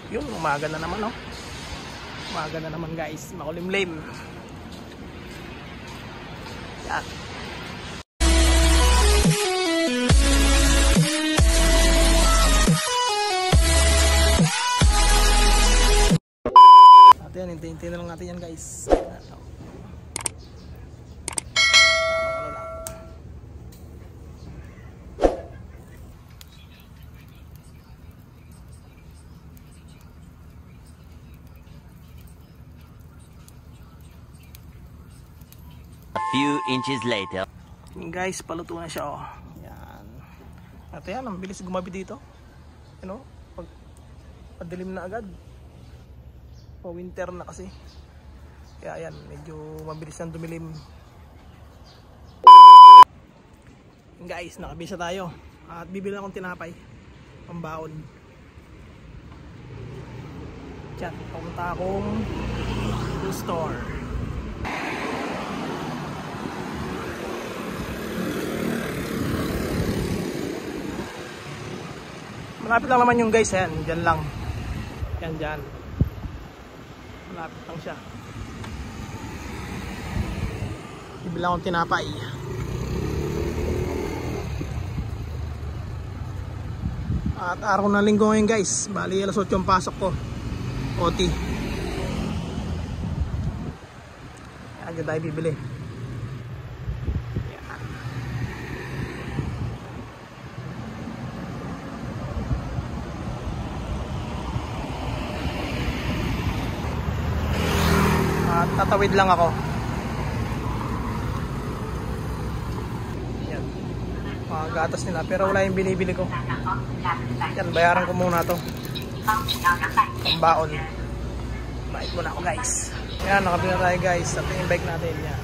Yun, umaga na naman, oh. Umaga na naman, guys. Makulimlim. Yan. At yan, hintayin na lang natin yan, guys. Few inches later. Guys, paluto na siya, oh. Yan. At yan, ang bilis gumabi dito. You know, pagdilim na agad. Winter na kasi. Kaya yan, medyo mabilis nang dumilim. Guys, nakabisa tayo. At bibili akong tinapay. Pambaon. Diyan, pumunta akong store. Malapit lang naman yung guys, yan. Diyan lang. Yan, dyan. Malapit lang siya. Bibilang akong tinapay. At araw ng linggo ngayon, guys. Bali, alas 8 yung pasok ko. OT. Agad tayo bibili. Tatawid lang ako. Yan. Mga gatas nila. Pero wala yung binibili ko. Yan, bayaran ko muna to. Pambaon. Bike muna ako, guys. Yan, nakabili na tayo, guys. At yung bike natin. Yan.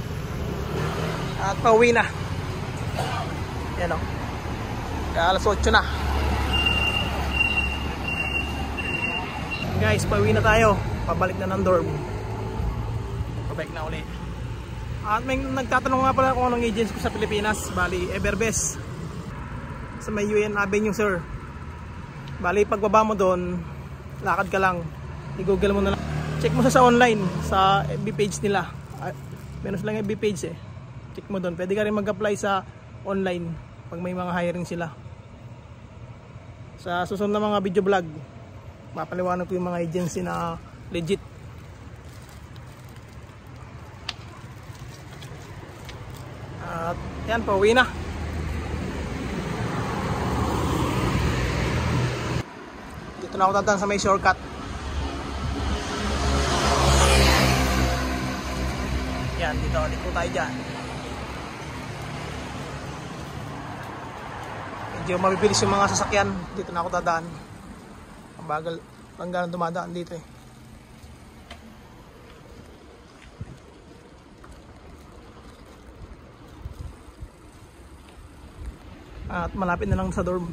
At pauwi na. Yan, o. Kaya alas 8 na. Guys, pauwi na tayo. Pabalik na ng dorm. Pabalik na ulit. At may nagtatanong nga pala kung anong agency ko sa Pilipinas. Bali, Everbest. Sa may UN Avenue, sir. Bali, pagbaba mo doon, lakad ka lang. I-google mo na lang. Check mo sa online, sa FB page nila. Meron silang FB page eh. Check mo doon. Pwede ka rin mag-apply sa online pag may mga hiring sila. Sa susunod na mga video vlog, mapaliwanag ko yung mga agency na legit. At yan, pauwi na. Dito na ako dadaan sa may shortcut. Yan, dito tayo dyan. Medyo mabibilis yung mga sasakyan. Dito na ako dadaan. Ang bagal lang dumadaan dito eh. At malapit na lang sa dorm.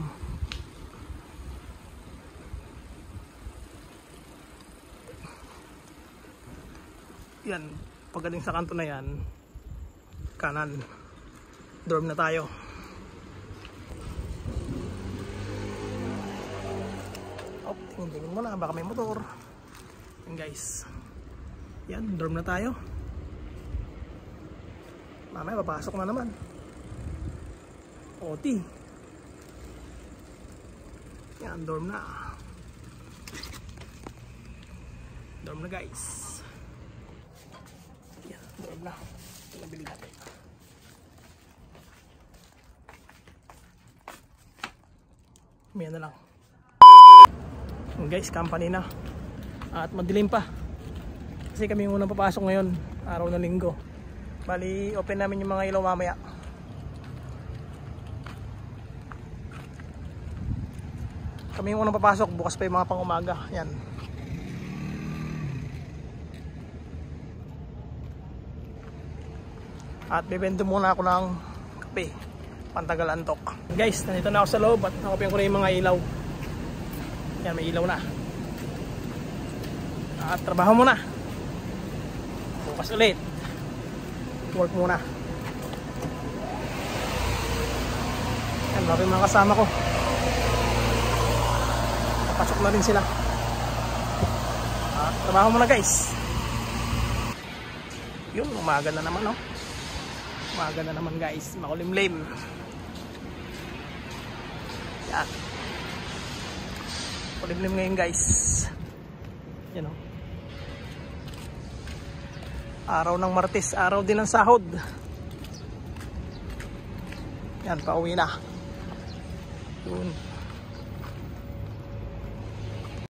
Yan, pagdating sa kanto na yan, kanan, dorm na tayo. Oh, tingin mo na, baka may motor. Yan, guys. Yan, dorm na tayo. Mamaya papasok na naman. OT. Yan, dorm na. Dorm na, guys. Yan, dorm na. Nabili natin. May na lang. Guys, company na. At madilim pa. Kasi kami yung unang papasok ngayon. Araw na linggo. Bali, open namin yung mga ilaw mamaya. Kami yung unang papasok, bukas pa yung mga pang-umaga. Yan. At bibendo muna ako ng kape, pantagal antok. Guys, nandito na ako sa loob at nakopyan ko na yung mga ilaw. Yan, may ilaw na. At trabaho muna. Bukas ulit. Work muna. Yan, mga kasama ko. Pasok na rin sila. Trabaho muna guys. Yun, umaga na naman, no? Umaga na naman guys, makulimlim. Yan. Kulimlim ngayon guys. Yan, no? Araw ng Martes, araw din ng sahod. Yan, pauwi na. Yun.